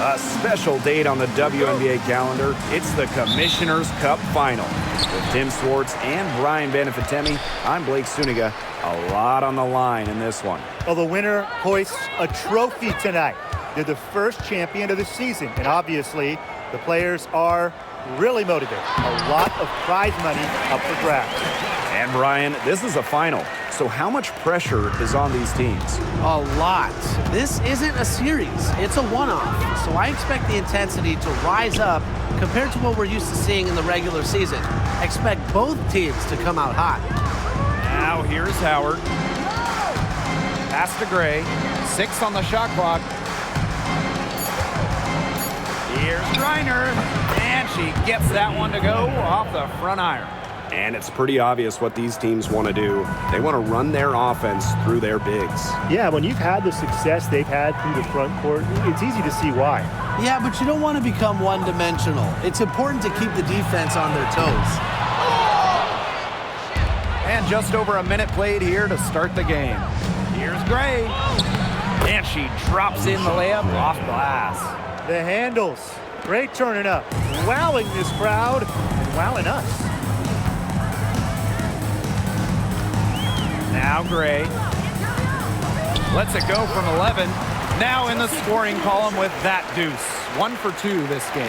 A special date on the WNBA calendar. It's the Commissioner's Cup Final. With Tim Swartz and Brian Benefitemi, I'm Blake Suniga. A lot on the line in this one. Well, the winner hoists a trophy tonight. They're the first champion of the season, and obviously the players are really motivated. A lot of prize money up for grabs. And Brian, this is a final. So how much pressure is on these teams? A lot. This isn't a series. It's a one-off. So I expect the intensity to rise up compared to what we're used to seeing in the regular season. I expect both teams to come out hot. Now here's Howard. Pass to Gray. 6 on the shot clock. Here's Griner. And she gets that one to go off the front iron. And it's pretty obvious what these teams want to do. They want to run their offense through their bigs. Yeah, when you've had the success they've had through the front court, it's easy to see why. Yeah, but you don't want to become one-dimensional. It's important to keep the defense on their toes. And just over a minute played here to start the game. Here's Gray. And she drops in the layup off glass. The handles. Gray turning up. Wowing this crowd and wowing us. Now Gray lets it go from 11. Now in the scoring column with that deuce. 1 for 2 this game.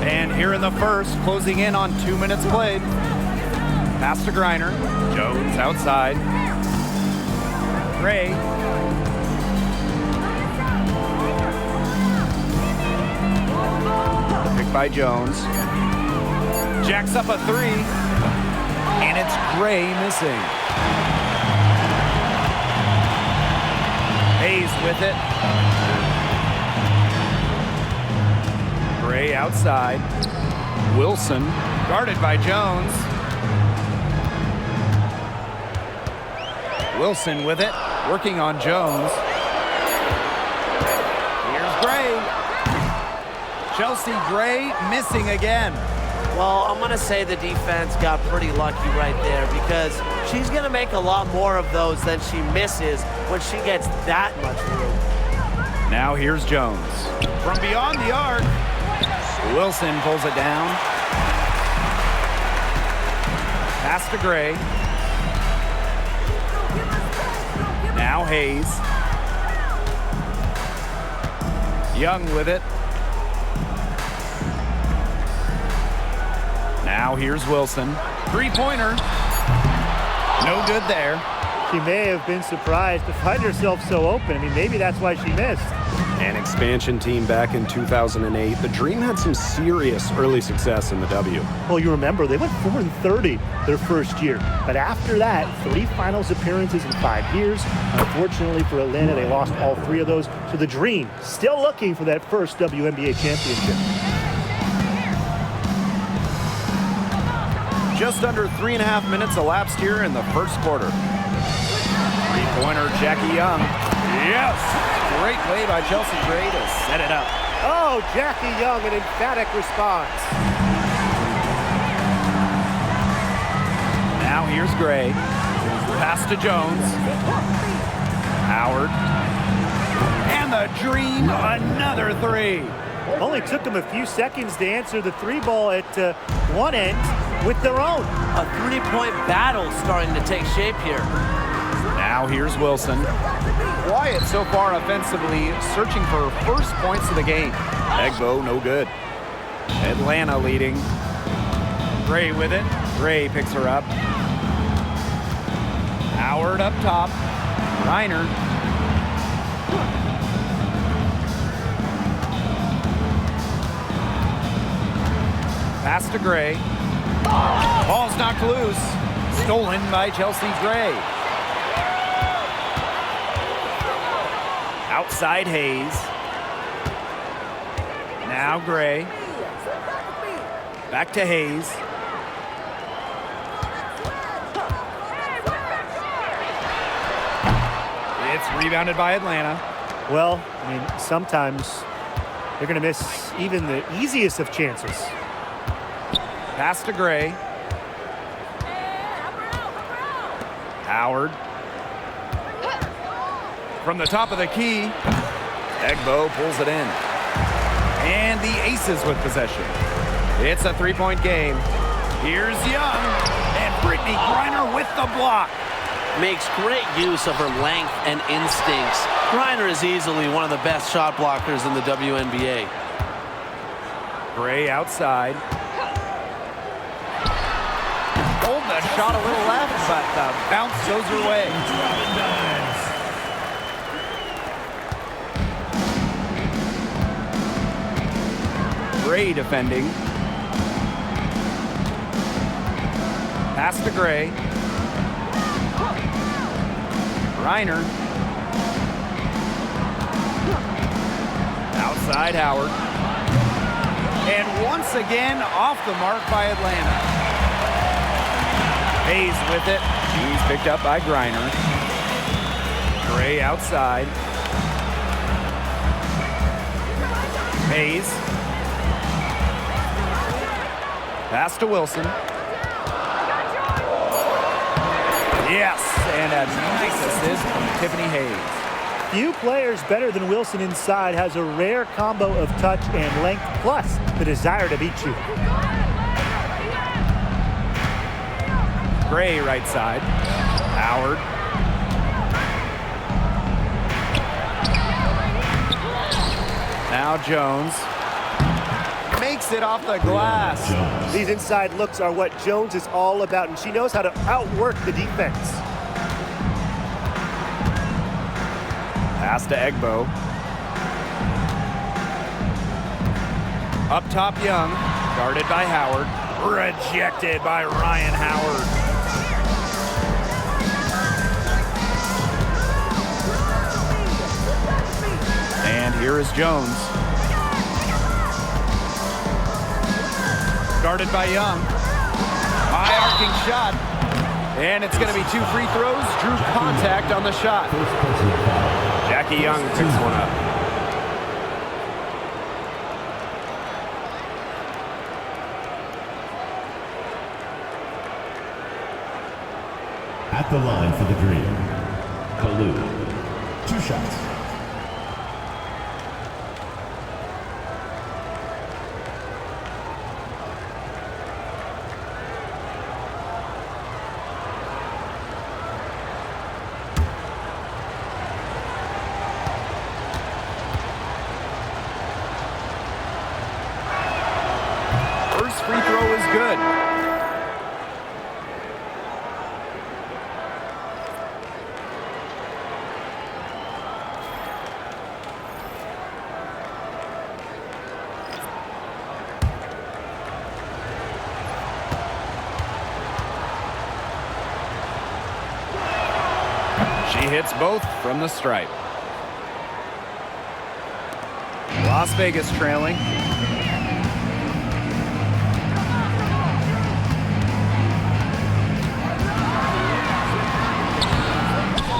And here in the first, closing in on 2 minutes played. Pass to Griner. Jones outside. Gray. Picked by Jones. Jacks up a 3, and it's Gray missing. Hayes with it. Gray outside. Wilson guarded by Jones. Wilson with it, working on Jones. Here's Gray. Chelsea Gray missing again. Well, I'm going to say the defense got pretty lucky right there because she's going to make a lot more of those than she misses when she gets that much room. Now here's Jones. From beyond the arc, Wilson pulls it down. Pass to Gray. Now Hayes. Young with it. Now here's Wilson. Three-pointer. No good there. She may have been surprised to find herself so open. I mean, maybe that's why she missed. An expansion team back in 2008. The Dream had some serious early success in the W. Well, you remember, they went 4-30 their first year. But after that, 3 finals appearances in 5 years. Unfortunately for Atlanta, they lost all 3 of those. So the Dream still looking for that first WNBA championship. Just under 3.5 minutes elapsed here in the first quarter. Three-pointer, Jackie Young. Yes! Great play by Chelsea Gray to set it up. Oh, Jackie Young, an emphatic response. Now here's Gray. Pass to Jones. Howard. And the Dream, another 3. Only took them a few seconds to answer the 3 ball at one end with their own. A 3-point battle starting to take shape here. Now here's Wilson. Quiet so far offensively, searching for first points of the game. Egbo, no good. Atlanta leading. Gray with it. Gray picks her up. Howard up top. Reiner. Pass to Gray. Ball's knocked loose. Stolen by Chelsea Gray. Outside Hayes. Now Gray. Back to Hayes. It's rebounded by Atlanta. Well, I mean, sometimes they're going to miss even the easiest of chances. Pass to Gray. Howard. From the top of the key, Egbo pulls it in. And the Aces with possession. It's a three-point game. Here's Young, and Brittany Griner with the block. Makes great use of her length and instincts. Griner is easily one of the best shot blockers in the WNBA. Gray outside. Hold the shot a little left, but the bounce goes her way. Gray defending. Pass to Gray. Reiner. Outside Howard. And once again, off the mark by Atlanta. Hayes with it. She's picked up by Griner. Gray outside. Hayes. Pass to Wilson. Yes, and a nice assist from Tiffany Hayes. Few players better than Wilson inside, has a rare combo of touch and length, plus the desire to beat you. Gray right side. Howard. Now Jones. Makes it off the glass. These inside looks are what Jones is all about, and she knows how to outwork the defense. Pass to Egbo. Up top Young. Guarded by Howard. Rejected by Ryan Howard. And here is Jones. Guarded by Young. High arcing shot. And it's going to be 2 free throws. Drew contact on the shot. Jackie Young picks one up. At the line for the Dream, Kalu. 2 shots. Free throw is good. She hits both from the stripe. Las Vegas trailing.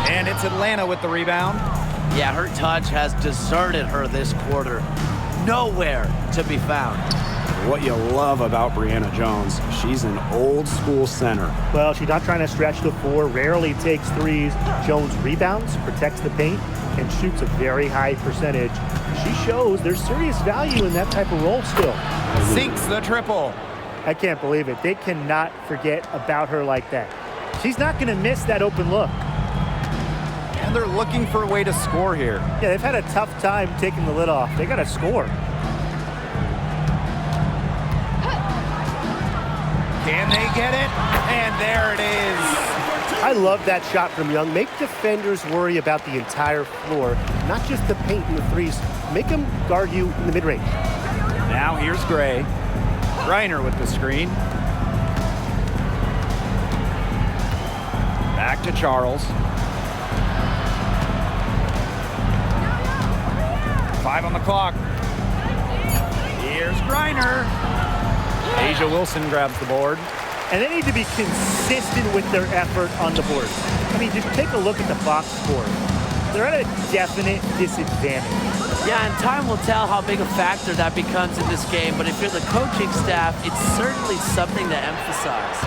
And it's Atlanta with the rebound. Yeah, her touch has deserted her this quarter. Nowhere to be found. What you love about Brianna Jones, she's an old school center. Well, she's not trying to stretch the floor, rarely takes threes. Jones rebounds, protects the paint, and shoots a very high percentage. She shows there's serious value in that type of role still. Sinks the triple. I can't believe it. They cannot forget about her like that. She's not going to miss that open look. And they're looking for a way to score here. Yeah, they've had a tough time taking the lid off. They got to score. Can they get it? And there it is. I love that shot from Young. Make defenders worry about the entire floor, not just the paint and the threes. Make them guard you in the mid-range. Now here's Gray. Griner with the screen. Back to Charles. 5 on the clock. Here's Griner. Asia Wilson grabs the board. And they need to be consistent with their effort on the board. I mean, just take a look at the box score. They're at a definite disadvantage. Yeah, and time will tell how big a factor that becomes in this game, but if you're the coaching staff, it's certainly something to emphasize.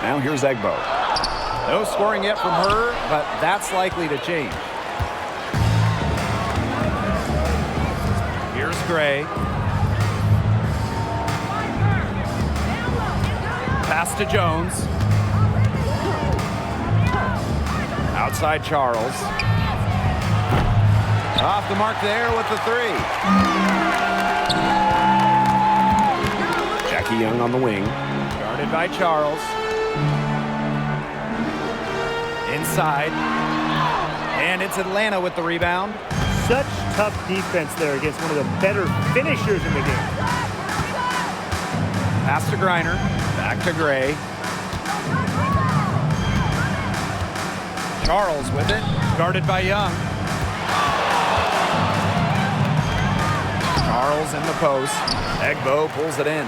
Now here's Egbo. No scoring yet from her, but that's likely to change. Gray. Pass to Jones. Outside Charles. Off the mark there with the three. Jackie Young on the wing. Guarded by Charles. Inside. And it's Atlanta with the rebound. Such tough defense there against one of the better finishers in the game. Pass to Griner. Back to Gray. Charles with it. Guarded by Young. Charles in the post. Egbo pulls it in.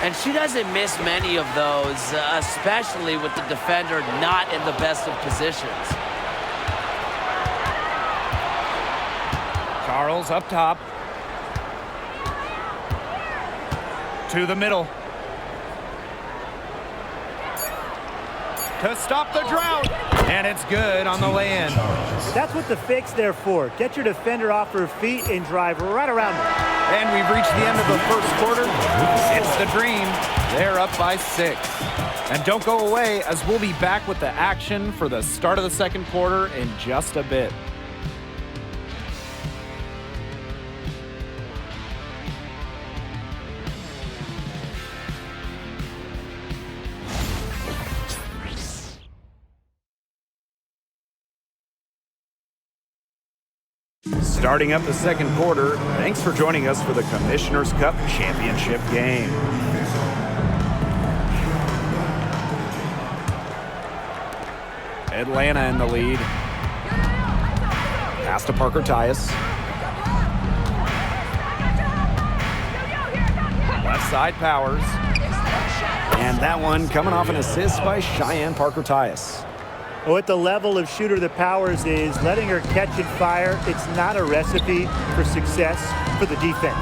And she doesn't miss many of those, especially with the defender not in the best of positions. Charles up top. To the middle. To stop the drought. And it's good on the lay-in. That's what the fake's there for. Get your defender off her feet and drive right around her. And we've reached the end of the first quarter. It's the Dream. They're up by 6. And don't go away, as we'll be back with the action for the start of the second quarter in just a bit. Starting up the second quarter, thanks for joining us for the Commissioner's Cup Championship game. Atlanta in the lead. Pass to Parker Tyus. Left side Powers. And that one coming off an assist by Cheyenne Parker Tyus. Oh, at the level of shooter that Powers is, letting her catch and fire, it's not a recipe for success for the defense.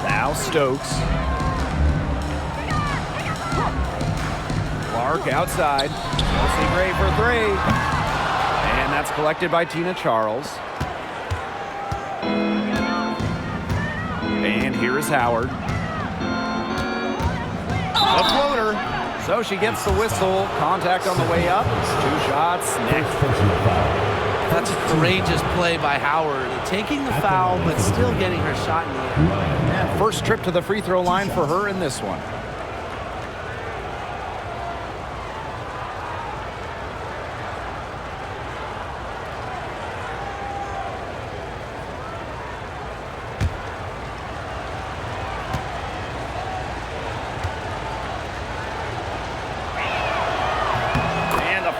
Now Stokes. Clark outside. Chelsea Gray for 3. And that's collected by Tina Charles. And here is Howard. A floater. So she gets the whistle. Contact on the way up. 2 shots next. That's a courageous play by Howard. Taking the foul, but still getting her shot in the air. And first trip to the free throw line for her in this one.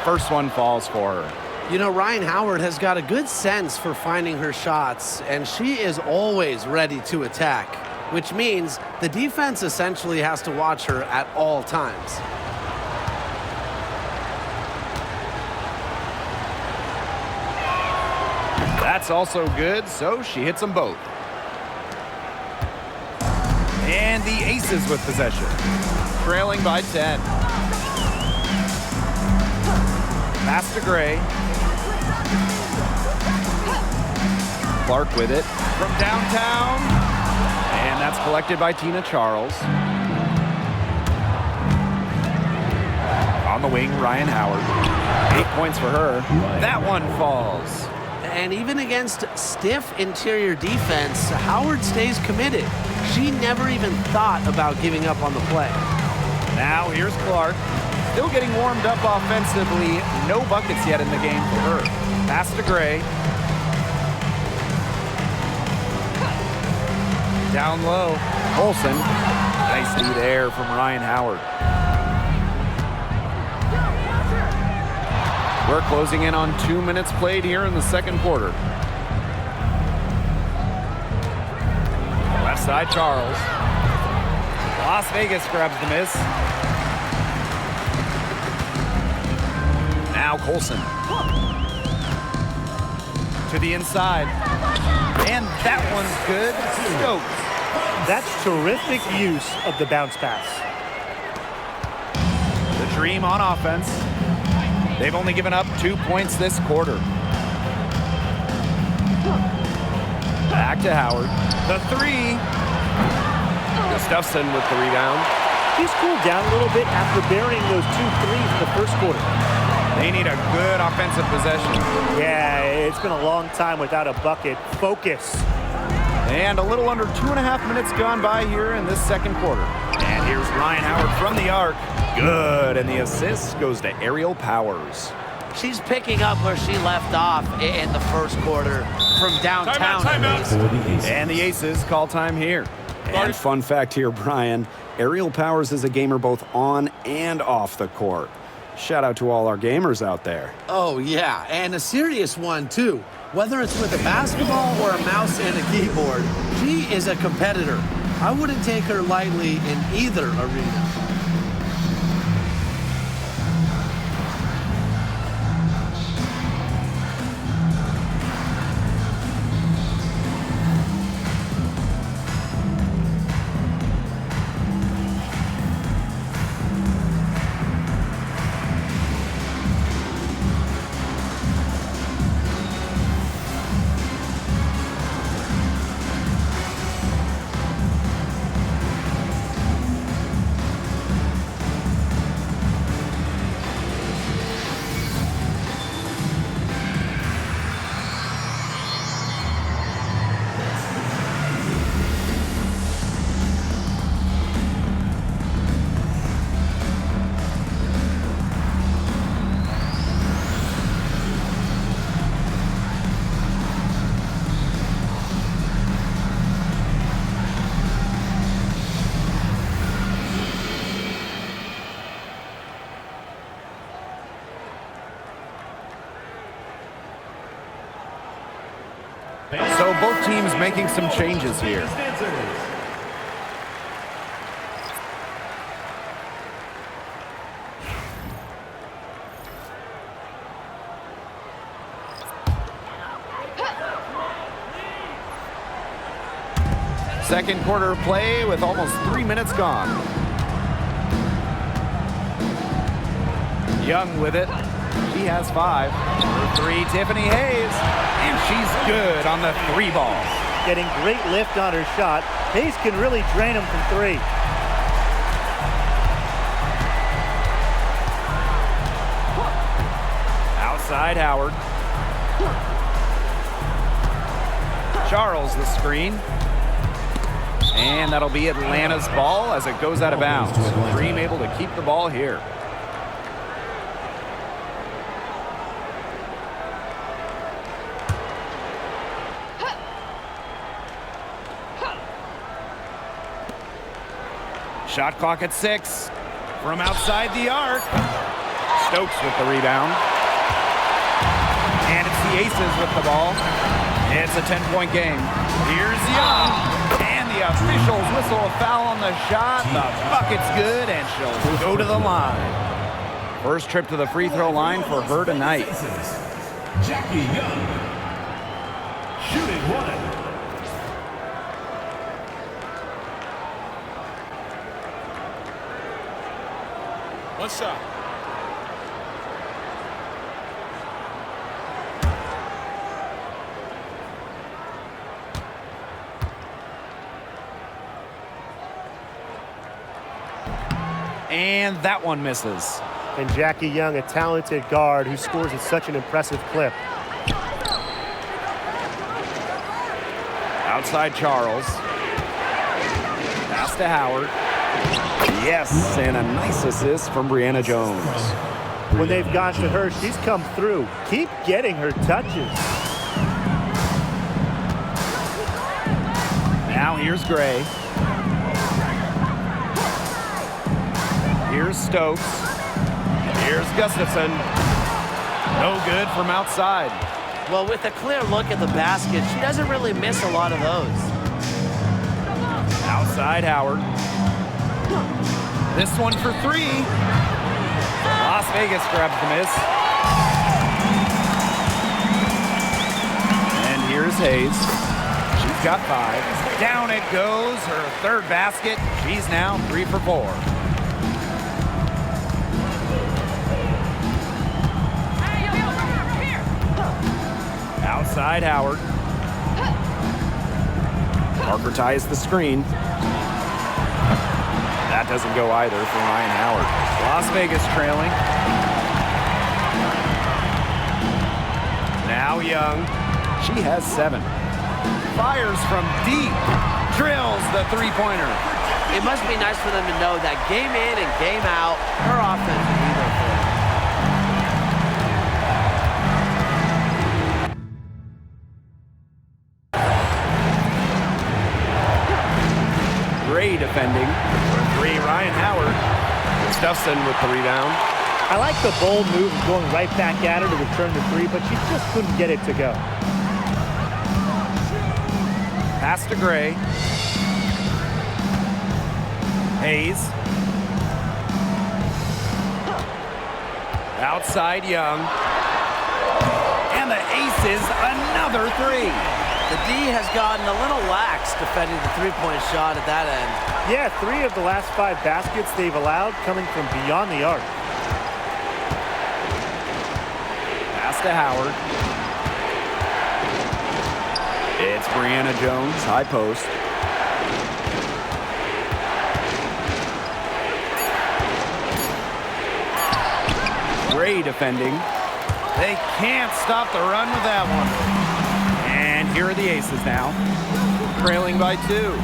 First one falls for her. You know, Ryan Howard has got a good sense for finding her shots, and she is always ready to attack, which means the defense essentially has to watch her at all times. That's also good, so she hits them both. And the Aces with possession, trailing by 10. Pass to Gray. Clark with it from downtown. And that's collected by Tina Charles. On the wing, Ryan Howard. 8 points for her. That one falls. And even against stiff interior defense, Howard stays committed. She never even thought about giving up on the play. Now here's Clark. Still getting warmed up offensively. No buckets yet in the game for her. Pass to Gray. Down low. Olsen. Nice D there from Ryan Howard. We're closing in on 2 minutes played here in the second quarter. Left side, Charles. Las Vegas grabs the miss. Now Colson. To the inside. And that one's good. Stokes. That's terrific use of the bounce pass. The Dream on offense. They've only given up 2 points this quarter. Back to Howard. The three. Gustafson with the rebound. He's cooled down a little bit after burying those 2 threes in the first quarter. They need a good offensive possession. Yeah, it's been a long time without a bucket. Focus. And a little under 2.5 minutes gone by here in this second quarter. And here's Ryan Howard from the arc. Good, and the assist goes to Ariel Powers. She's picking up where she left off in the first quarter from downtown. And the Aces call time here. And fun fact here, Brian, Ariel Powers is a gamer both on and off the court. Shout out to all our gamers out there. Oh, yeah, and a serious one, too. Whether it's with a basketball or a mouse and a keyboard, she is a competitor. I wouldn't take her lightly in either arena. So both teams making some changes here. Second quarter play with almost 3 minutes gone. Young with it. She has 5. For 3, Tiffany Hayes. And she's good on the 3 ball. Getting great lift on her shot. Hayes can really drain him from 3. Outside Howard. Charles the screen. And that'll be Atlanta's ball as it goes out of bounds. Dream able to keep the ball here. Shot clock at 6. From outside the arc. Stokes with the rebound. And it's the Aces with the ball. It's a 10-point game. Here's Young. And the officials whistle a foul on the shot. The bucket's good, and she'll go to the line. First trip to the free throw line for her tonight. Jackie Young, shooting 1. One shot. And that one misses. And Jackie Young, a talented guard who scores at such an impressive clip. Outside Charles. Pass to Howard. Yes, and a nice assist from Brianna Jones. When they've got to her, she's come through. Keep getting her touches. Now here's Gray. Here's Stokes. Here's Gustafson. No good from outside. Well, with a clear look at the basket, she doesn't really miss a lot of those. Outside Howard. This one for 3. Las Vegas grabs the miss. And here's Hayes. She's got 5. Down it goes. Her 3rd basket. She's now 3 for 4. Outside Howard. Parker ties the screen. That doesn't go either for Ryan Howard. Las Vegas trailing. Now Young. She has 7. Fires from deep. Drills the three-pointer. It must be nice for them to know that game in and game out, her offense will be there for them. Gray defending. For 3, Ryan Howard. Gustafson with the rebound. I like the bold move of going right back at her to return the 3, but she just couldn't get it to go. Pass to Gray. Hayes. Outside Young. And the aces, another 3. The D has gotten a little lax defending the three-point shot at that end. Yeah, 3 of the last 5 baskets they've allowed coming from beyond the arc. Pass to Howard. It's Brianna Jones, high post. Gray defending. They can't stop the run with that one. And here are the aces now. Trailing by 2.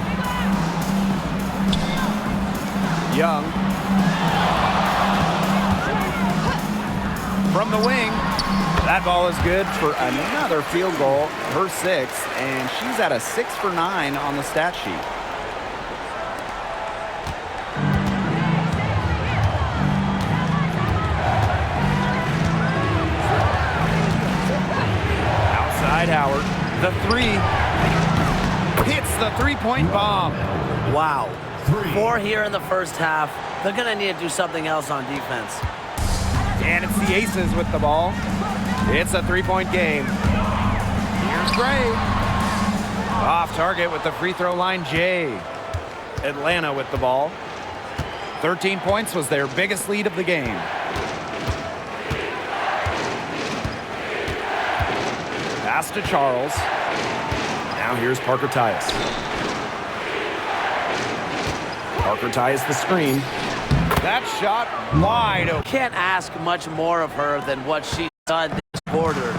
Young. From the wing. That ball is good for another field goal, her 6th, and she's at a 6 for 9 on the stat sheet. Outside Howard, the 3 hits the three-point bomb. Wow. 4 here in the first half. They're going to need to do something else on defense. And it's the aces with the ball. It's a three-point game. Here's Gray. Off target with the free throw line, Jay. Atlanta with the ball. 13 points was their biggest lead of the game. Pass to Charles. Now here's Parker Tyus. Parker ties the screen. That shot wide open. Can't ask much more of her than what she's done this quarter.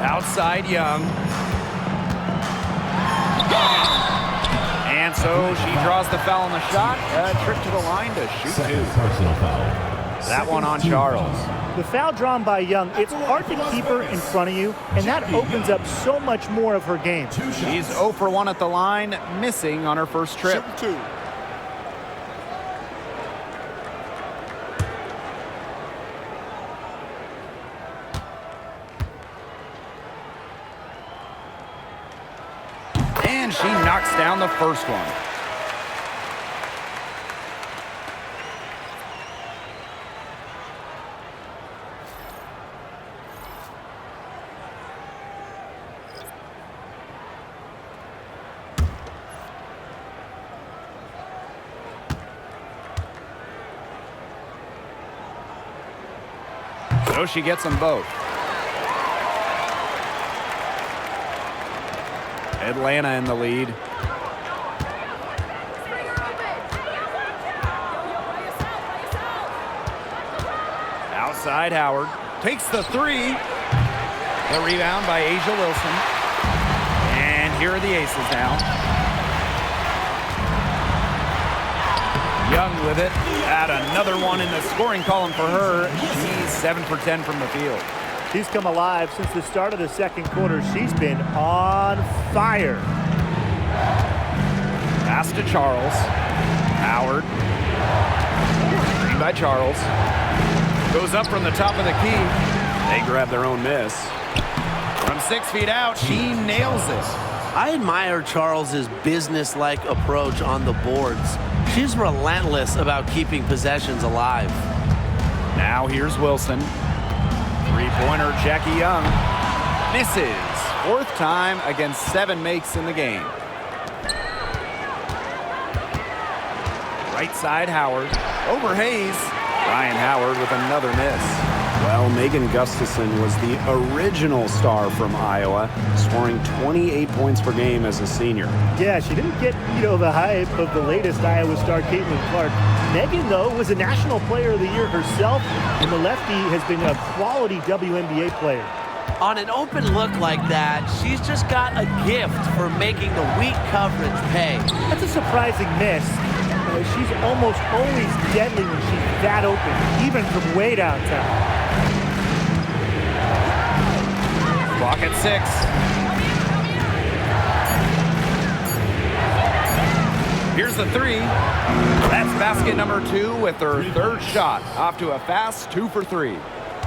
Outside Young. And so she draws the foul on the shot. A trip to the line to shoot 2. Personal foul. That one on Charles. The foul drawn by Young, it's hard to keep her in front of you, and that opens up so much more of her game. She's 0 for 1 at the line, missing on her first trip. Shooting 2. And she knocks down the first one. So she gets them both. Atlanta in the lead. Outside Howard. Takes the 3. The rebound by Asia Wilson. And here are the aces now. Young with it. Add another one in the scoring column for her. She's 7 for 10 from the field. She's come alive since the start of the second quarter. She's been on fire. Pass to Charles. Howard. Screen by Charles. Goes up from the top of the key. They grab their own miss. From 6 feet out, she nails it. I admire Charles's business-like approach on the boards. She's relentless about keeping possessions alive. Now here's Wilson. Three-pointer, Jackie Young. Misses. 4th time against 7 makes in the game. Right side, Howard. Over Hayes. Ryan Howard with another miss. Well, Megan Gustafson was the original star from Iowa, scoring 28 points per game as a senior. Yeah, she didn't get, the hype of the latest Iowa star, Caitlin Clark. Megan, though, was a National Player of the Year herself, and the lefty has been a quality WNBA player. On an open look like that, she's just got a gift for making the weak coverage pay. That's a surprising miss. She's almost always deadly when she's that open, even from way downtown. Clock at 6. Here's the 3. That's basket number 2 with her third shot. Off to a fast 2 for 3.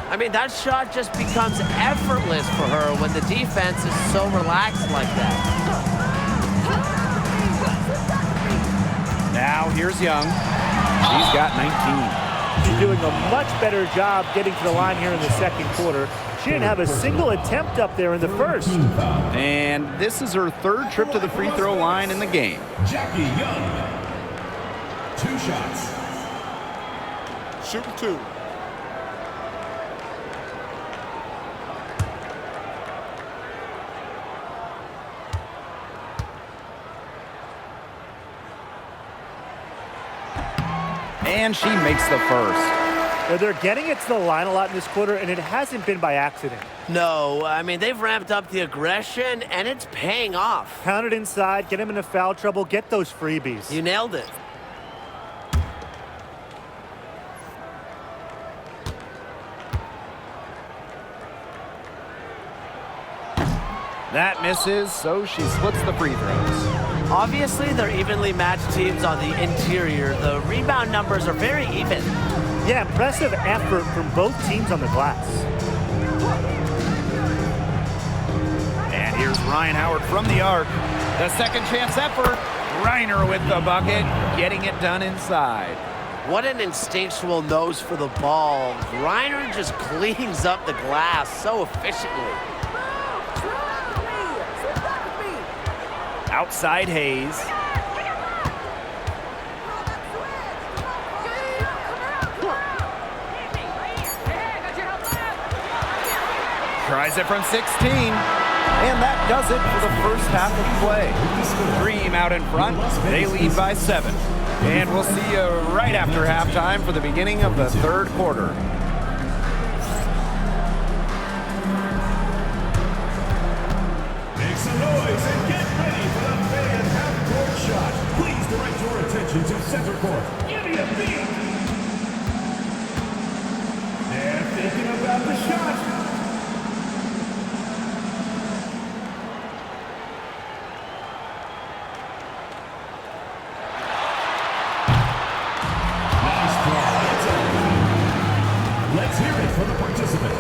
I mean, that shot just becomes effortless for her when the defense is so relaxed like that. Now here's Young. She's got 19. She's doing a much better job getting to the line here in the second quarter. She didn't have a single attempt up there in the first. And this is her third trip to the free throw line in the game. Jackie Young. 2 shots. Shooting 2. And she makes the first. Now, they're getting it to the line a lot in this quarter, and it hasn't been by accident. No, I mean, they've ramped up the aggression, and it's paying off. Pound it inside, get them into foul trouble, get those freebies. You nailed it. That misses, so she splits the free throws. Obviously, they're evenly matched teams on the interior. The rebound numbers are very even. Yeah, impressive effort from both teams on the glass. And here's Ryan Howard from the arc. The second chance effort. Reiner with the bucket, getting it done inside. What an instinctual nose for the ball. Reiner just cleans up the glass so efficiently. Outside Hayes. Tries it from 16. And that does it for the first half of play. Dream out in front. They lead by 7. And we'll see you right after halftime for the beginning of the third quarter. Make some noise and get ready for the fan half-court shot. Please direct your attention to center court. Give me a beat. They're thinking about the shot. Let's hear it for the participant.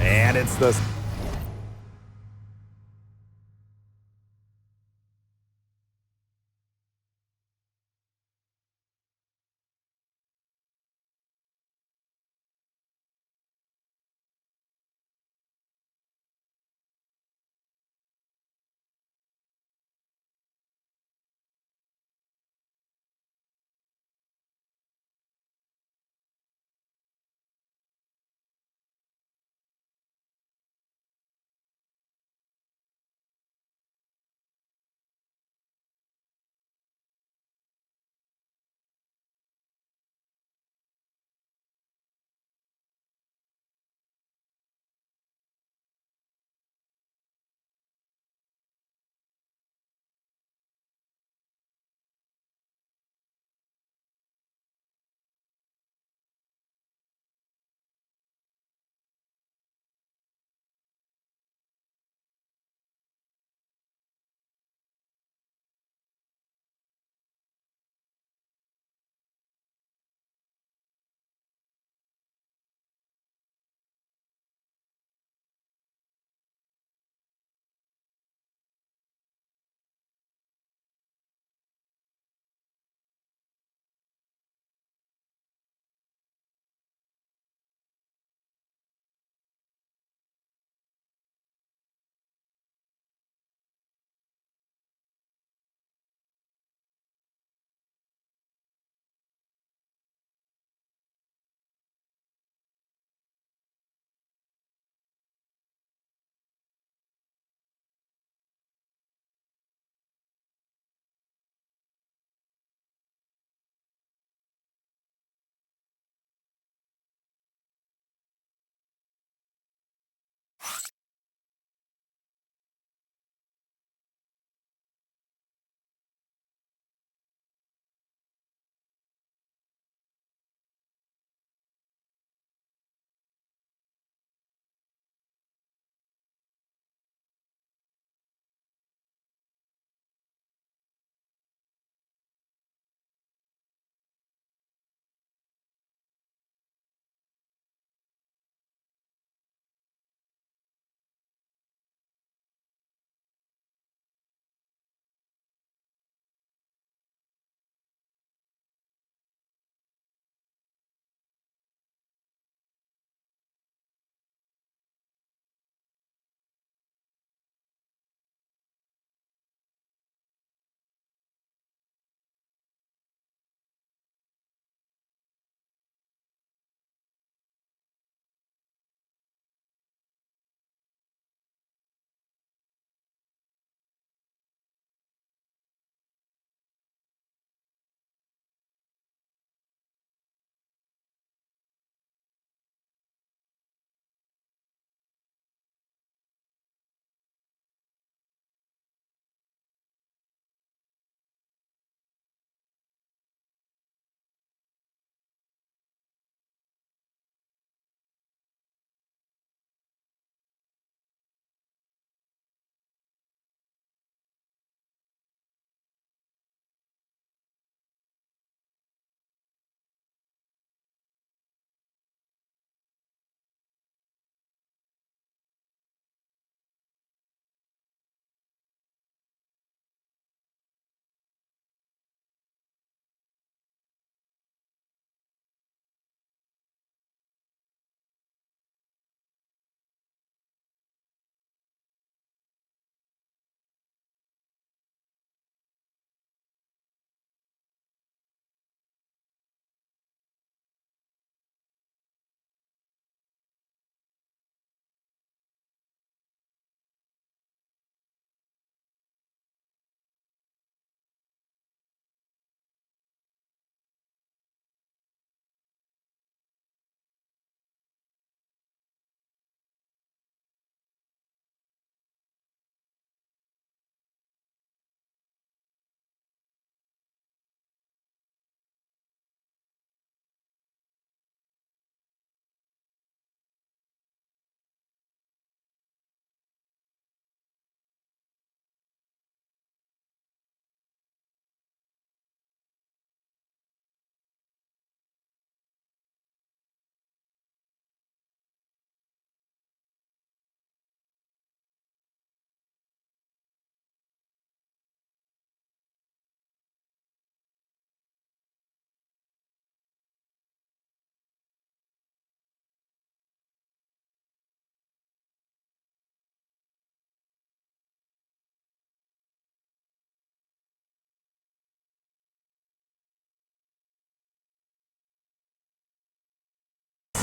And it's the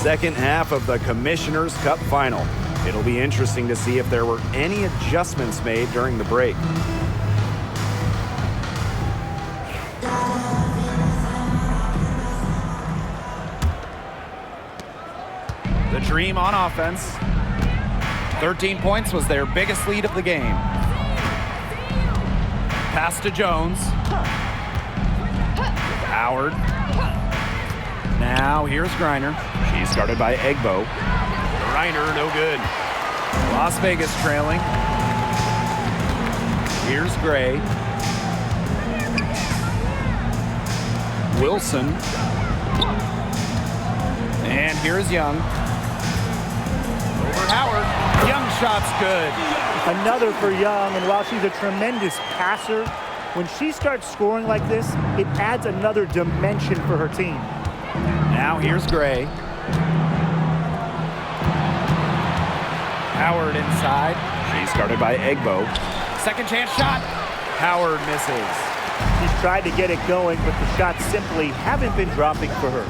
second half of the Commissioner's Cup Final. It'll be interesting to see if there were any adjustments made during the break. The Dream on offense. 13 points was their biggest lead of the game. Pass to Jones. Howard. Now here's Griner. She's guarded by Egbo. Griner, no good. Las Vegas trailing. Here's Gray. Wilson. And here's Young. Over Howard. Young shot's good. Another for Young, and while she's a tremendous passer, when she starts scoring like this, it adds another dimension for her team. Now here's Gray. Howard inside. She's guarded by Egbo. Second chance shot. Howard misses. She's tried to get it going, but the shots simply haven't been dropping for her.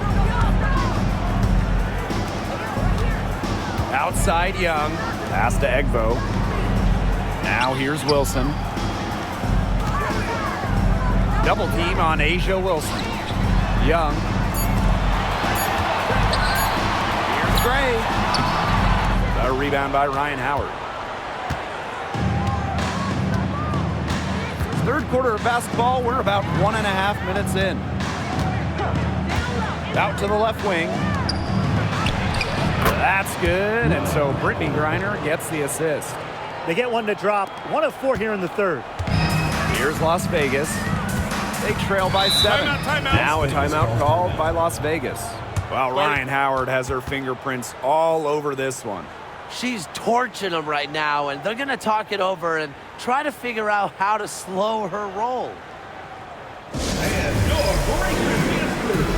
Outside Young. Pass to Egbo. Now here's Wilson. Double team on Asia Wilson. Young. Here's Gray. A rebound by Ryan Howard. Third quarter of basketball, we're about 1.5 minutes in. Out to the left wing. That's good, and so Brittany Griner gets the assist. They get one to drop. 1 of 4 here in the third. Here's Las Vegas. They trail by 7. Timeout. Now a timeout called by Las Vegas. Well, Ryan Howard has her fingerprints all over this one. She's torching them right now, and they're going to talk it over and try to figure out how to slow her roll. And your breaker is through.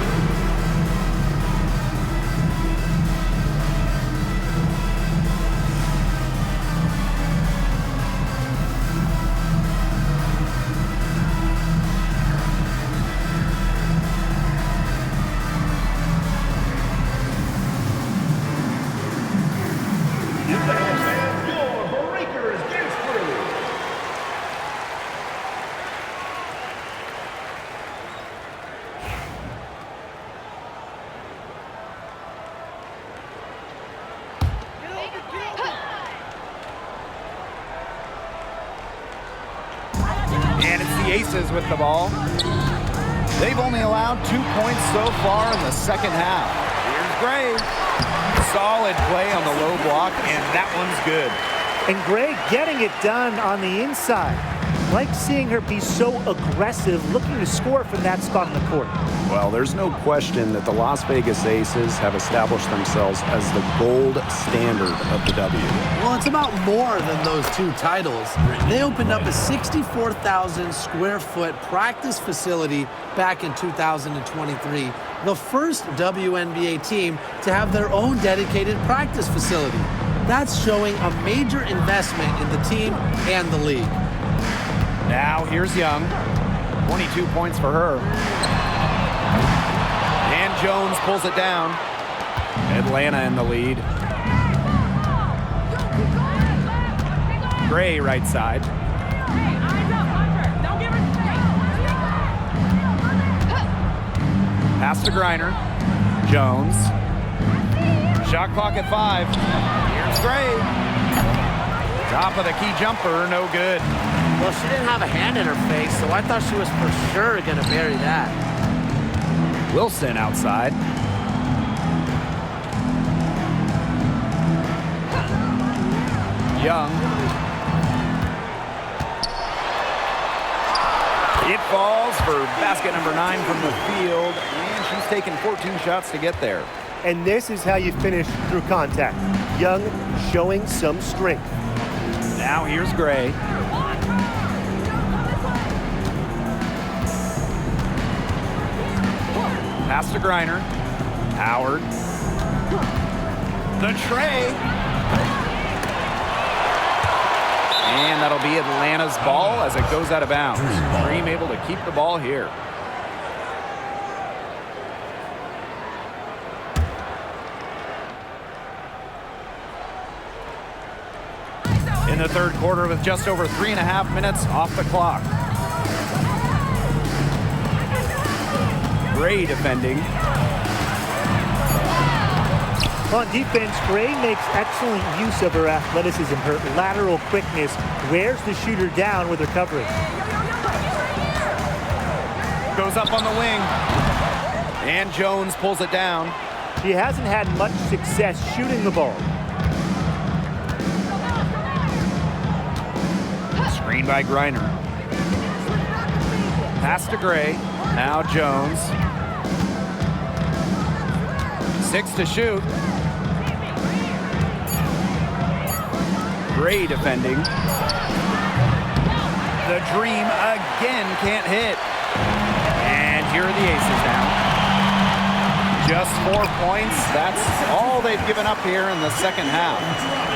And your breaker is through. And it's the Aces with the ball. They've only allowed 2 points so far in the second half. Here's Gray. Solid play on the low block, and that one's good. And Gray getting it done on the inside. Like seeing her be so aggressive, looking to score from that spot on the court. Well, there's no question that the Las Vegas Aces have established themselves as the gold standard of the W. Well, it's about more than those 2 titles. They opened up a 64,000 square foot practice facility back in 2023. The first WNBA team to have their own dedicated practice facility. That's showing a major investment in the team and the league. Now here's Young. 22 points for her. And Jones pulls it down. Atlanta in the lead. Gray right side. Pass to Griner. Jones. Shot clock at 5. Here's Gray. Top of the key jumper, no good. Well, she didn't have a hand in her face, so I thought she was for sure going to bury that. Wilson outside. Young. It falls for basket number 9 from the field, and she's taken 14 shots to get there. And this is how you finish through contact. Young showing some strength. Now here's Gray. Pass to Griner. Howard. The tray. And that'll be Atlanta's ball as it goes out of bounds. Dream able to keep the ball here. in the third quarter with just over 3.5 minutes off the clock. Gray defending. On defense, Gray makes excellent use of her athleticism, her lateral quickness, wears the shooter down with her coverage. Goes up on the wing. And Jones pulls it down. She hasn't had much success shooting the ball. Screen by Griner. Pass to Gray. Now Jones. 6 to shoot. Gray defending. The Dream again can't hit. And here are the Aces now. Just 4 points. That's all they've given up here in the second half.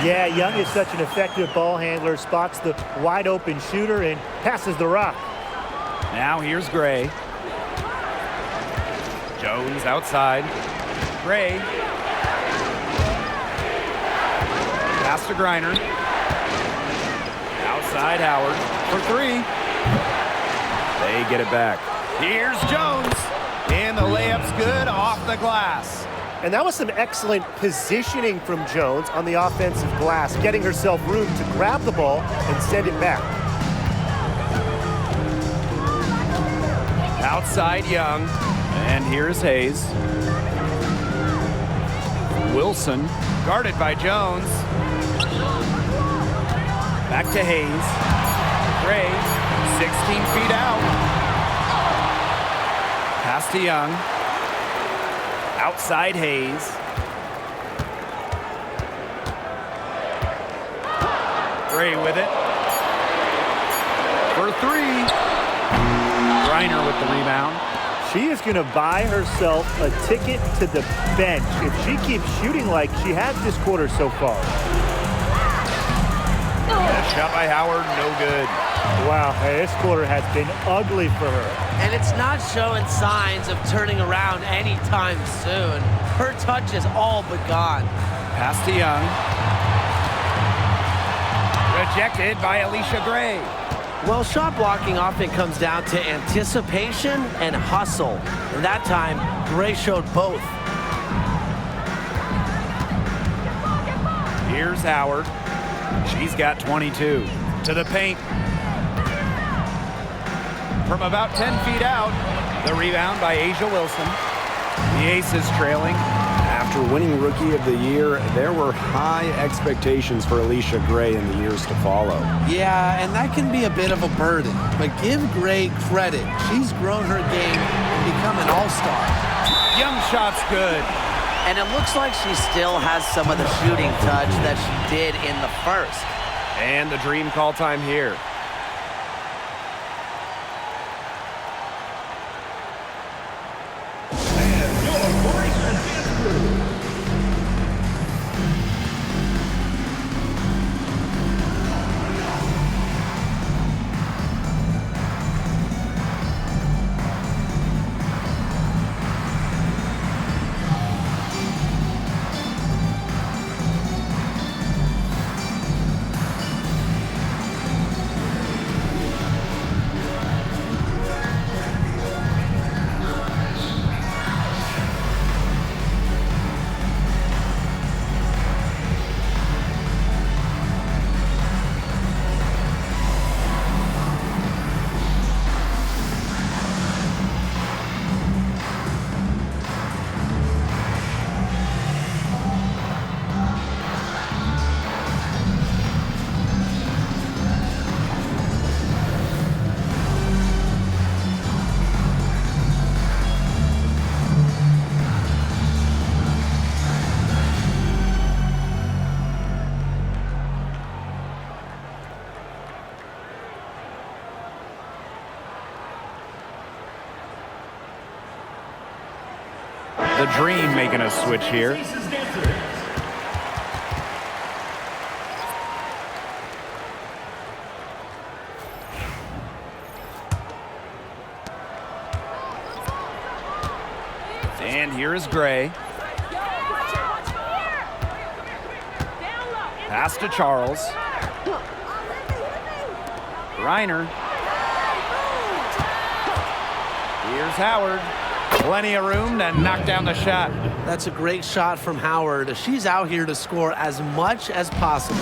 Yeah, Young is such an effective ball handler, spots the wide open shooter and passes the rock. Now here's Gray. Jones outside. Gray. Pass to Griner. Outside Howard for 3. They get it back. Here's Jones. And the layup's good off the glass. And that was some excellent positioning from Jones on the offensive glass, getting herself room to grab the ball and send it back. Outside Young. And here's Hayes. Wilson guarded by Jones. Back to Hayes. Gray, 16 feet out. Pass to Young. Outside Hayes. Gray with it. For 3. Griner with the rebound. She is going to buy herself a ticket to the bench if she keeps shooting like she has this quarter so far. Shot by Howard, no good. Wow, this quarter has been ugly for her. And it's not showing signs of turning around anytime soon. Her touch is all but gone. Pass to Young. Rejected by Alicia Gray. Well, shot blocking often comes down to anticipation and hustle. And that time, Gray showed both. Here's Howard. She's got 22. To the paint. From about 10 feet out, the rebound by Asia Wilson. The Aces trailing. After winning Rookie of the Year, there were high expectations for Alicia Gray in the years to follow. Yeah, and that can be a bit of a burden. But give Gray credit. She's grown her game and become an all-star. Young shot's good. And it looks like she still has some of the shooting touch that she did in the first. And the Dream call time here. And your voice and The Dream making a switch here. And here is Gray. Pass to Charles. Griner. Here's Howard. Plenty of room to knock down the shot. That's a great shot from Howard. She's out here to score as much as possible.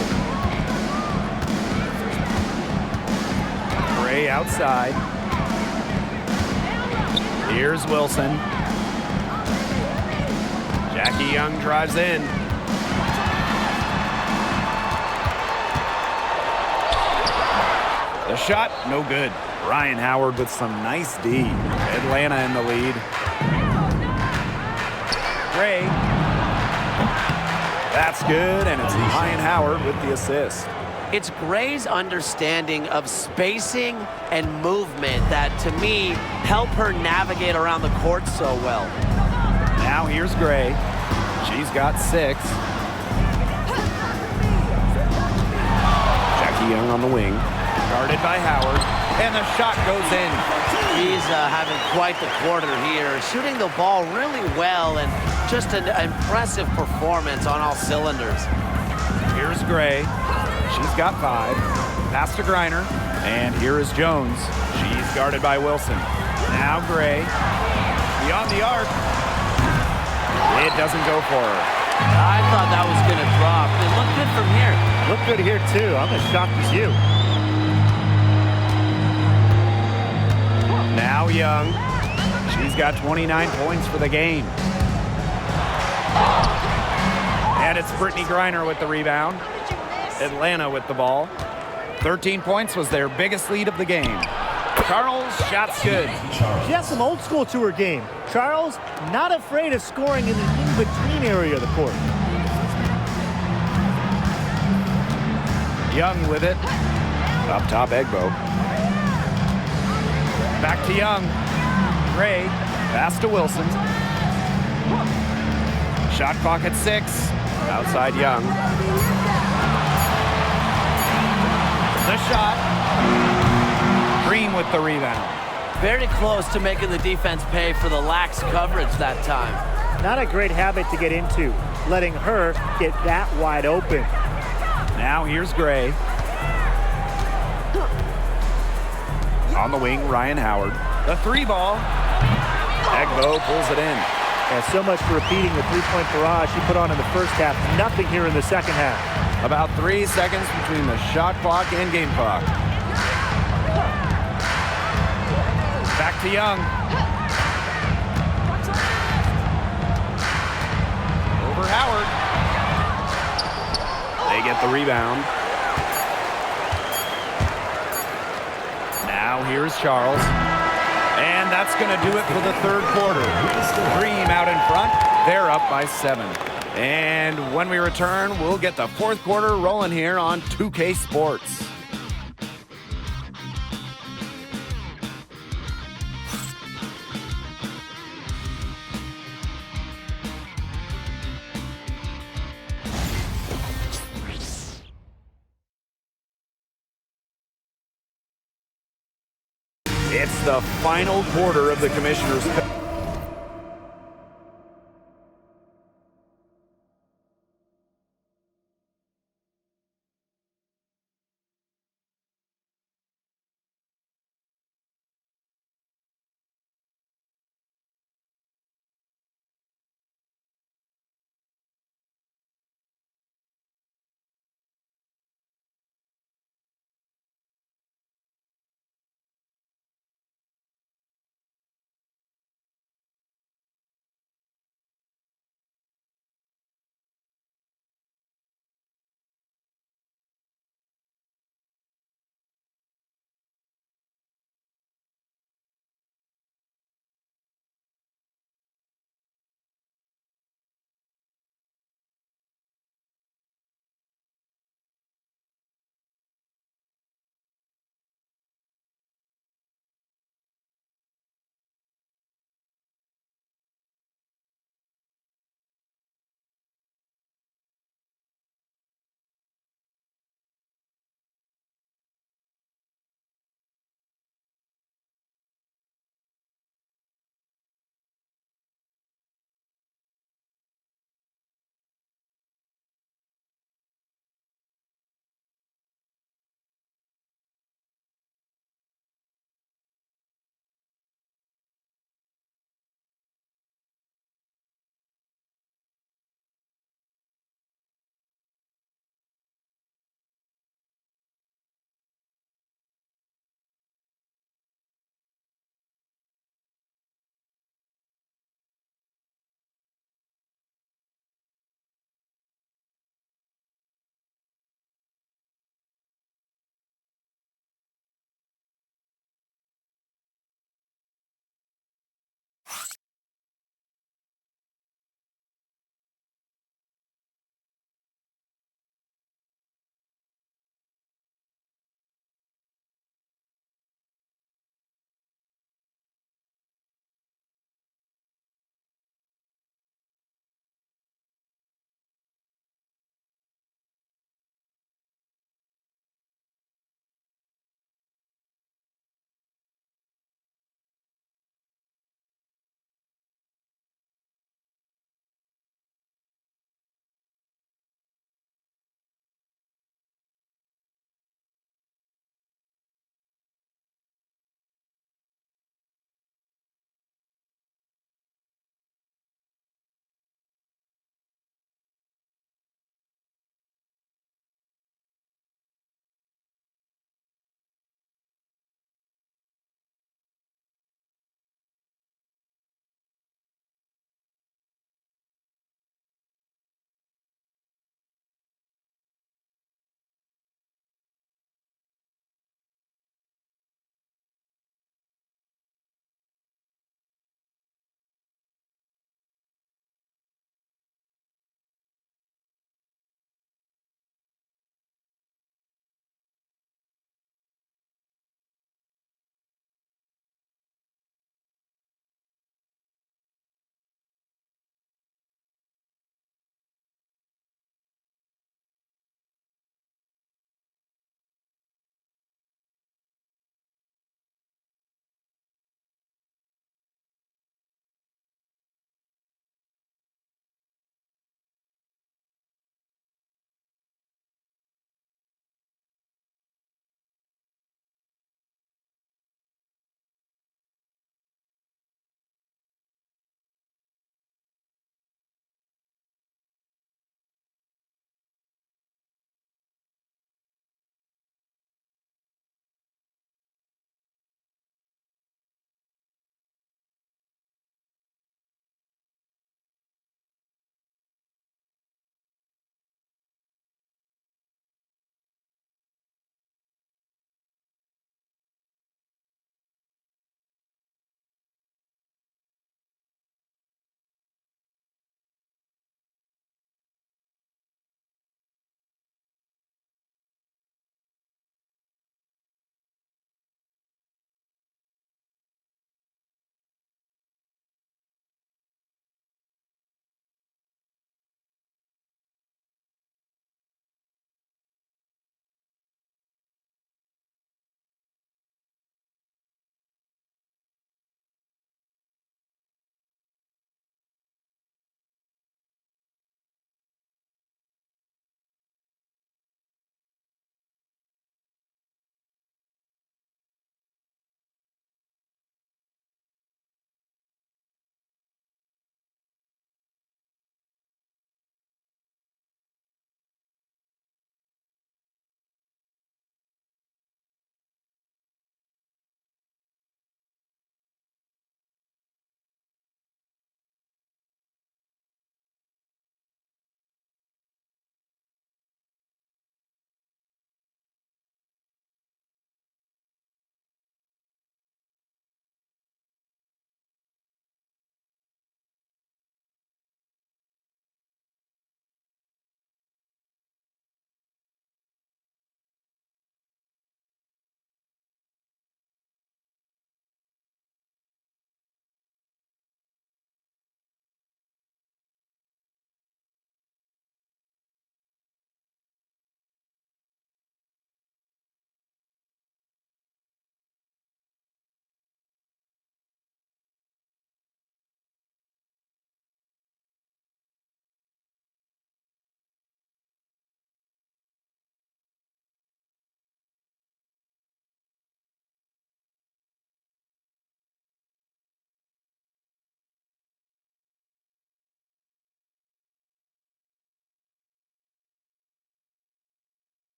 Gray outside. Here's Wilson. Jackie Young drives in. The shot, no good. Ryan Howard with some nice D. Atlanta in the lead. Gray. That's good, and it's Ryan Howard with the assist. It's Gray's understanding of spacing and movement that, to me, help her navigate around the court so well. Now here's Gray. She's got 6. Jackie Young on the wing. Guarded by Howard. And the shot goes in. He's having quite the quarter here, shooting the ball really well and just an impressive performance on all cylinders. Here's Gray. She's got 5. Pass to Griner. And here is Jones. She's guarded by Wilson. Now Gray. Beyond the arc. It doesn't go for her. I thought that was going to drop. It looked good from here. Look good here, too. I'm as shocked as you. Now Young. She's got 29 points for the game. And it's Brittany Griner with the rebound. Atlanta with the ball. 13 points was their biggest lead of the game. Charles, shot's good. She has some old school to her game. Charles, not afraid of scoring in the in-between area of the court. Young with it. Up top, Egbo. Back to Young. Gray. Pass to Wilson. Shot clock at 6. Outside Young. The shot. Green with the rebound. Very close to making the defense pay for the lax coverage that time. Not a great habit to get into, letting her get that wide open. Now here's Gray. On the wing, Ryan Howard. The 3 ball. Egbo pulls it in. And so much for repeating the three-point barrage she put on in the first half. Nothing here in the second half. About 3 seconds between the shot clock and game clock. Back to Young. Over Howard. They get the rebound. Now here's Charles. And that's going to do it for the third quarter. Dream out in front. They're up by 7. And when we return, we'll get the fourth quarter rolling here on 2K Sports. It's the final quarter of the Commissioner's Cup.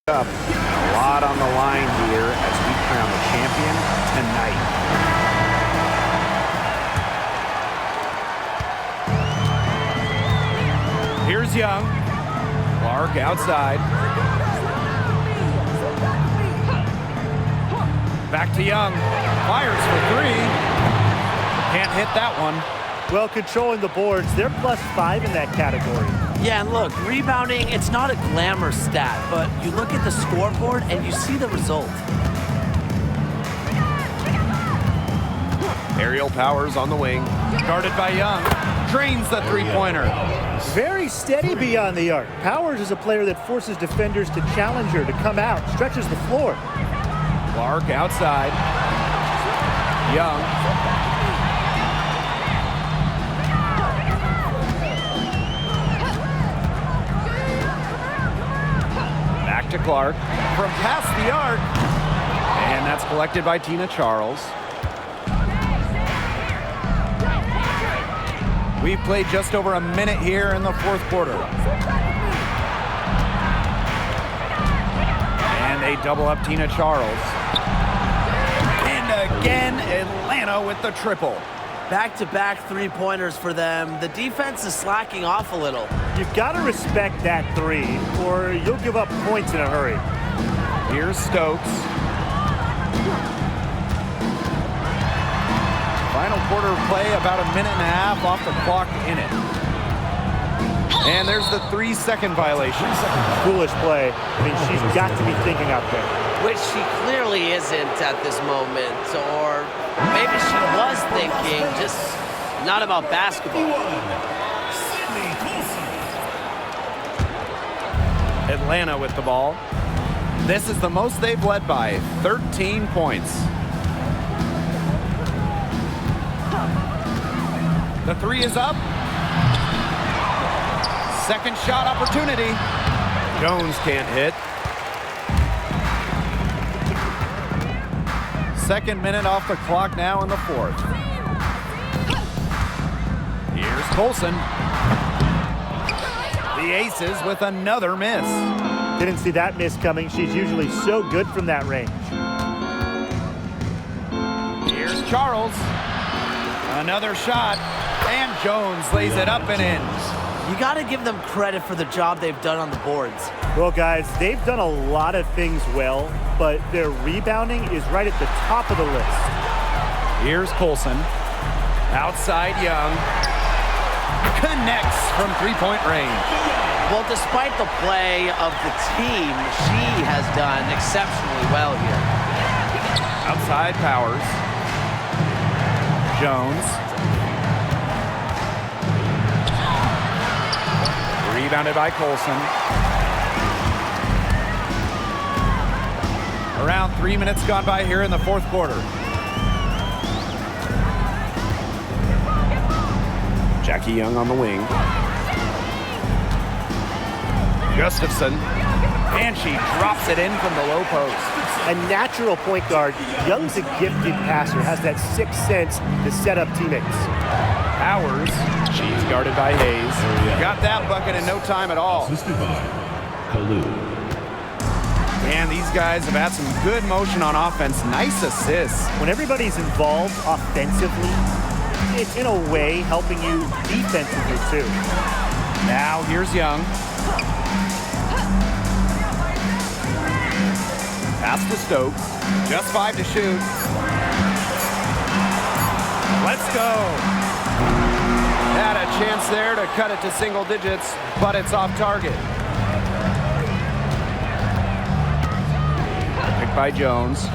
Up. A lot on the line here as we crown the champion tonight. Here's Young. Clark outside. Back to Young. Fires for three. Can't hit that one. Well, controlling the boards, they're +5 in that category. Yeah, and look, rebounding, it's not a glamour stat, but you look at the scoreboard and you see the result. Aerial Powers on the wing. Guarded by Young. Drains the three-pointer. Very steady beyond the arc. Powers is a player that forces defenders to challenge her, to come out, stretches the floor. Clark outside. Young. Back to Clark. From past the arc. And that's collected by Tina Charles. We've played just over a minute here in the fourth quarter. And they double up Tina Charles. And again, Atlanta with the triple. Back-to-back three-pointers for them. The defense is slacking off a little. You've got to respect that three, or you'll give up points in a hurry. Here's Stokes. Final quarter of play, about a minute and a half off the clock in it. And there's the 3-second violation. Foolish play. I mean, she's got to be thinking out there. Which she clearly isn't at this moment. Or maybe she was thinking, just not about basketball. Atlanta with the ball. This is the most they've led by, 13 points. The three is up. Second shot opportunity. Jones can't hit. Second minute off the clock now in the fourth. Here's Colson. The Aces with another miss. Didn't see that miss coming. She's usually so good from that range. Here's Charles. Another shot. And Jones lays it up and in. You got to give them credit for the job they've done on the boards. Well, guys, they've done a lot of things well, but their rebounding is right at the top of the list. Here's Colson. Outside Young. Connects from three-point range. Well, despite the play of the team, she has done exceptionally well here. Outside Powers. Jones. Rebounded by Colson. Around 3 minutes gone by here in the fourth quarter. Jackie Young on the wing. Gustafson. And she drops it in from the low post. A natural point guard. Young's a gifted passer, has that sixth sense to set up teammates. Powers. She's guarded by Hayes. Got that bucket in no time at all. Assisted by Kalu. And these guys have had some good motion on offense. Nice assists. When everybody's involved offensively, it's in a way helping you defensively too. Now here's Young. Pass to Stokes. Just 5 to shoot. Let's go. Had a chance there to cut it to single digits, but it's off target. Picked by Jones.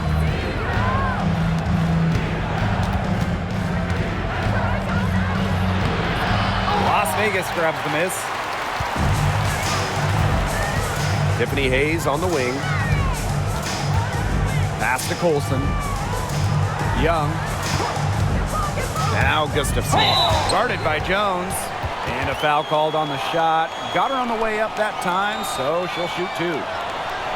Las Vegas grabs the miss. Tiffany Hayes on the wing. Pass to Colson. Young. Now Gustafson. Guarded by Jones. And a foul called on the shot. Got her on the way up that time, so she'll shoot two.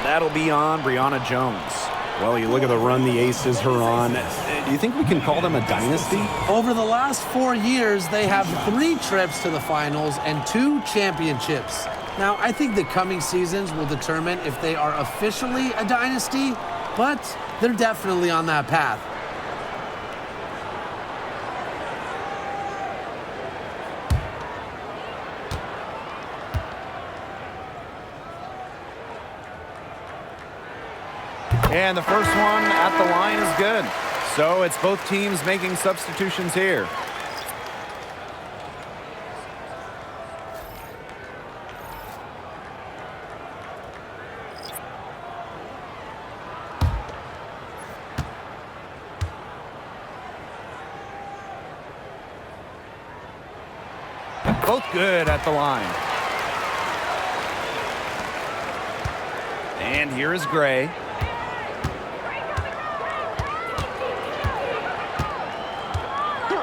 That'll be on Brianna Jones. Well, you look at the run the Aces are on. Do you think we can call them a dynasty? Over the last 4 years, they have 3 trips to the finals and 2 championships. Now, I think the coming seasons will determine if they are officially a dynasty, but they're definitely on that path. And the first one at the line is good. So it's both teams making substitutions here. Both good at the line. And here is Gray.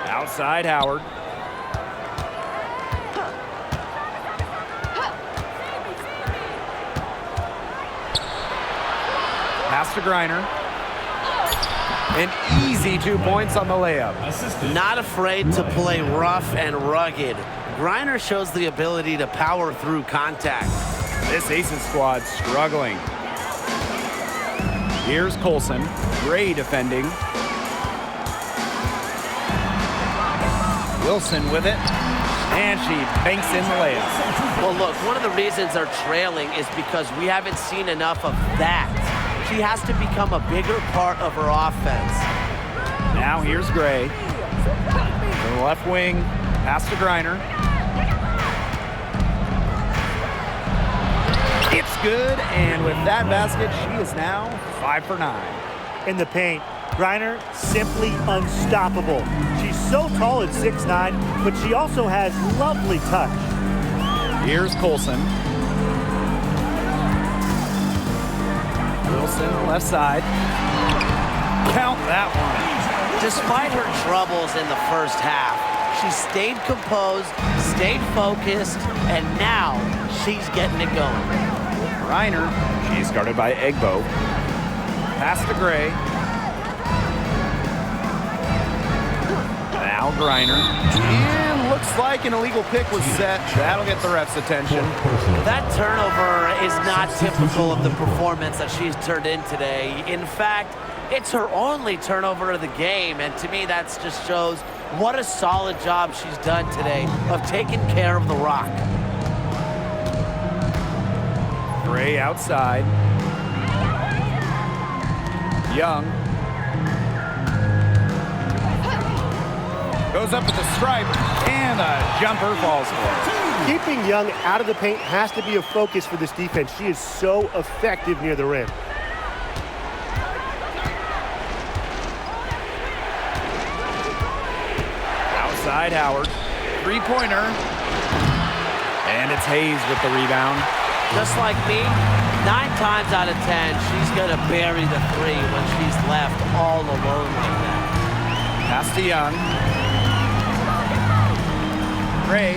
Outside Howard. Pass to Griner. An easy 2 points on the layup. Not afraid to play rough and rugged. Griner shows the ability to power through contact. This Aces squad struggling. Here's Colson. Gray defending. Wilson with it. And she banks in the layup. Well, look, one of the reasons they're trailing is because we haven't seen enough of that. She has to become a bigger part of her offense. Now here's Gray. To the left wing. Pass to Griner. It's good, and with that basket, she is now 5 for 9. In the paint, Griner simply unstoppable. She's so tall at 6'9", but she also has lovely touch. Here's Colson. Wilson, left side. Count that one. Despite her troubles in the first half, she stayed composed, stayed focused, and now she's getting it going. Griner, she's guarded by Egbo. Pass to Gray. Now Griner. And looks like an illegal pick was set. That'll get the ref's attention. That turnover is not typical of the performance that she's turned in today. In fact, it's her only turnover of the game, and to me that just shows what a solid job she's done today of taking care of the rock. Gray outside. Young. Goes up at the stripe, and a jumper falls for her. Keeping Young out of the paint has to be a focus for this defense. She is so effective near the rim. Outside Howard. Three-pointer. And it's Hayes with the rebound. Just like me, 9 times out of 10, she's going to bury the three when she's left all alone like that. Pass to Young. Gray.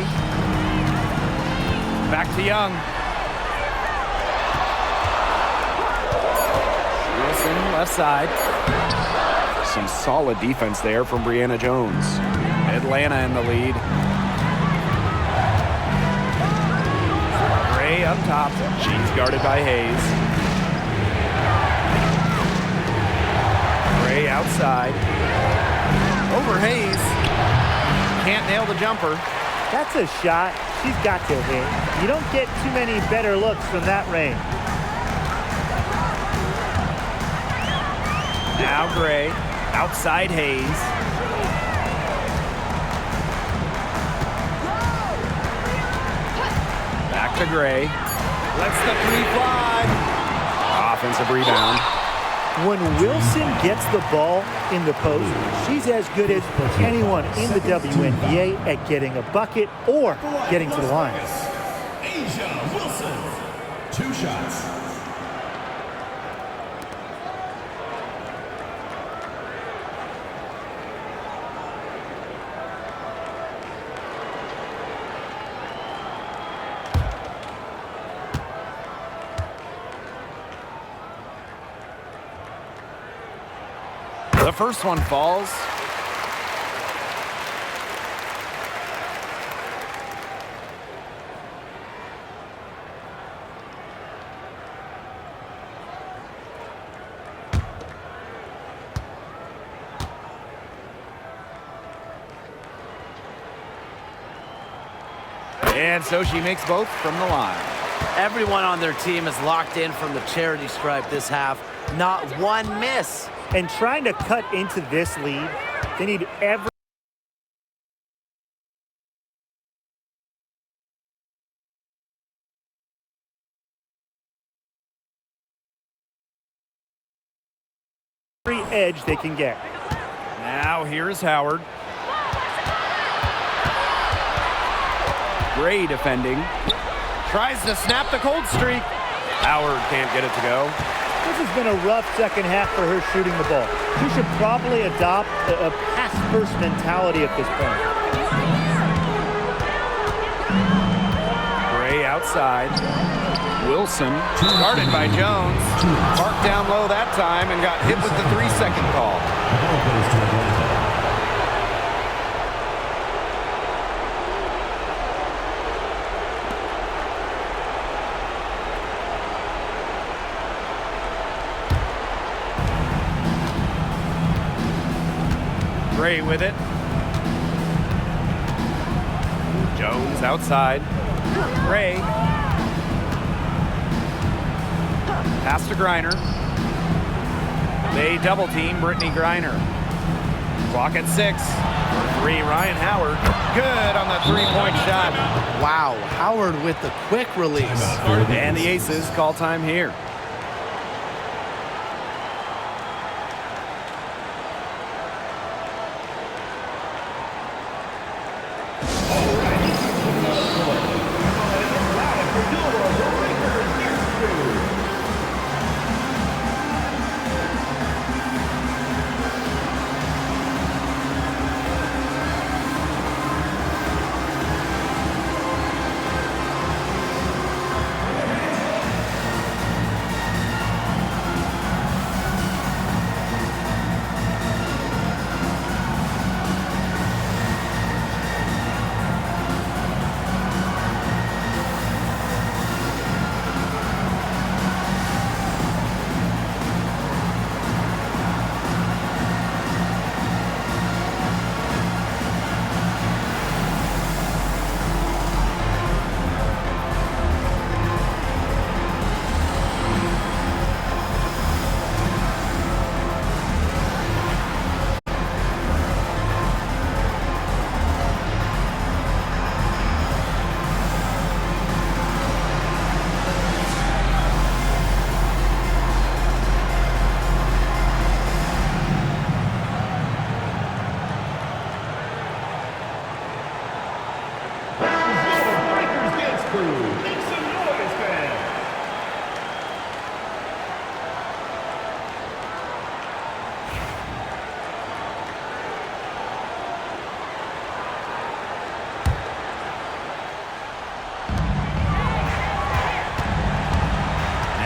Back to Young. Wilson, left side. Some solid defense there from Brianna Jones. Atlanta in the lead. Gray up top. She's guarded by Hayes. Gray outside. Over Hayes. Can't nail the jumper. That's a shot she's got to hit. You don't get too many better looks from that range. Now Gray. Outside Hayes. Back to Gray. Lets the three fly. Offensive rebound. When Wilson gets the ball in the post, she's as good as anyone in the WNBA at getting a bucket or getting to the line. Asia Wilson, 2 shots. The first one falls. And so she makes both from the line. Everyone on their team is locked in from the charity stripe this half. Not one miss. And trying to cut into this lead, they need every edge they can get. Now here's Howard. Gray defending. Tries to snap the cold streak. Howard can't get it to go. This has been a rough second half for her shooting the ball. She should probably adopt a pass-first mentality at this point. Gray outside. Wilson, guarded by Jones. Marked down low that time and got hit with the 3-second call. Gray with it. Jones outside. Gray. Pass to Griner. They double team Brittany Griner. Clock at 6. For 3, Ryan Howard. Good on the 3-point shot. Wow, Howard with the quick release. And the Aces call time here.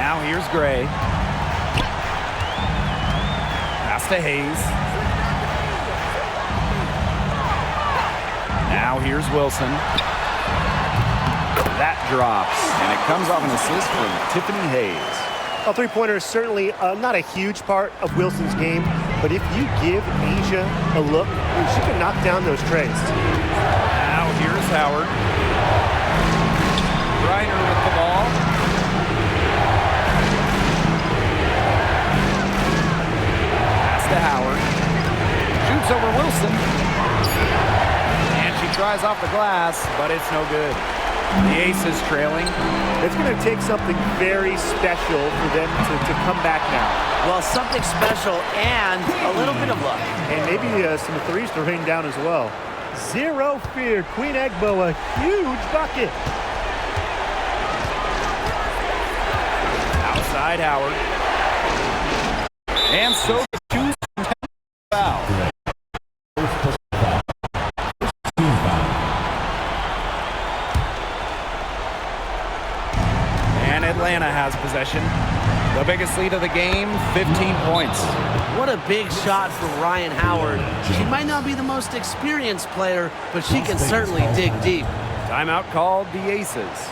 Now here's Gray. Pass to Hayes. Now here's Wilson. That drops, and it comes off an assist from Tiffany Hayes. A three-pointer is certainly not a huge part of Wilson's game, but if you give Asia a look, she can knock down those trays. Now here's Howard. Griner with the ball. Pass to Howard. Shoots over Wilson. And she tries off the glass, but it's no good. The Aces trailing. It's going to take something very special for them to come back now. Well, something special and a little bit of luck. And maybe some threes to rain down as well. Zero fear. Queen Egbo, a huge bucket. Outside Howard. And so choose foul. And Atlanta has possession. The biggest lead of the game, 15 points. What a big shot from Ryan Howard. She might not be the most experienced player, but she can certainly dig deep. Timeout called the Aces.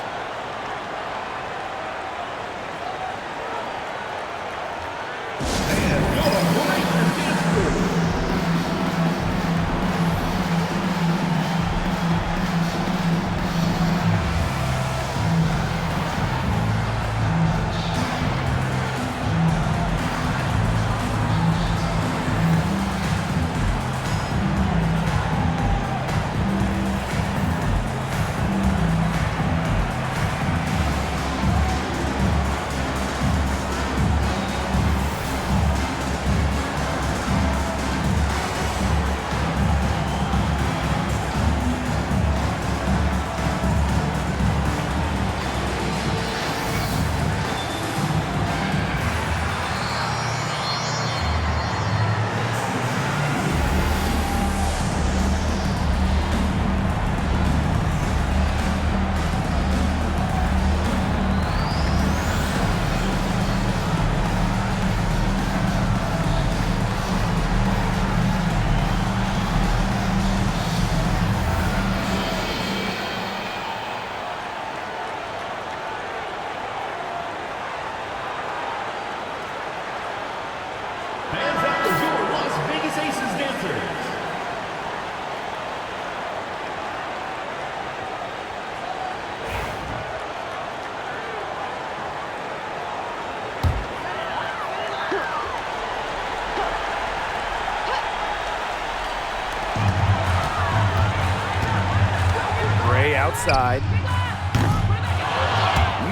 outside.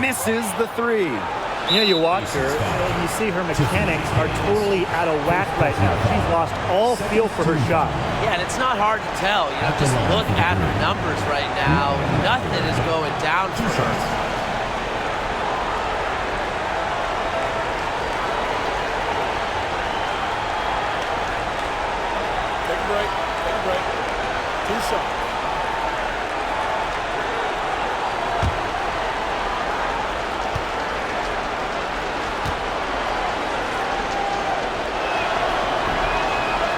Misses the three. You know, you watch her, and you see her mechanics are totally out of whack right now. She's lost all feel for her shot. Yeah, and it's not hard to tell. You know, just look at her numbers right now. Nothing is going down for her.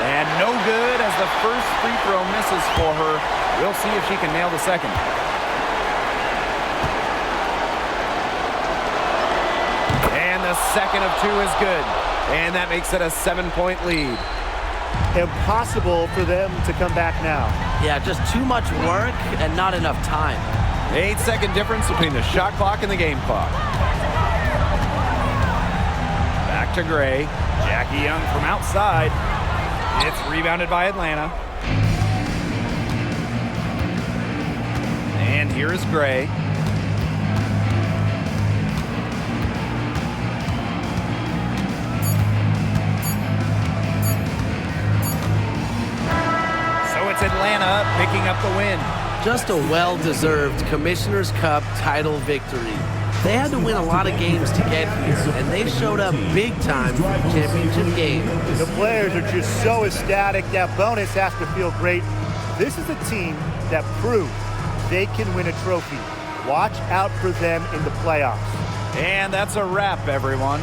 And no good as the first free throw misses for her. We'll see if she can nail the second. And the second of two is good. And that makes it a 7-point lead. Impossible for them to come back now. Yeah, just too much work and not enough time. 8-second difference between the shot clock and the game clock. Back to Gray. Jackie Young from outside. It's rebounded by Atlanta. And here is Gray. So it's Atlanta picking up the win. Just a well-deserved Commissioner's Cup title victory. They had to win a lot of games to get here, and they showed up big time for the championship game. The players are just so ecstatic. That bonus has to feel great. This is a team that proved they can win a trophy. Watch out for them in the playoffs. And that's a wrap, everyone.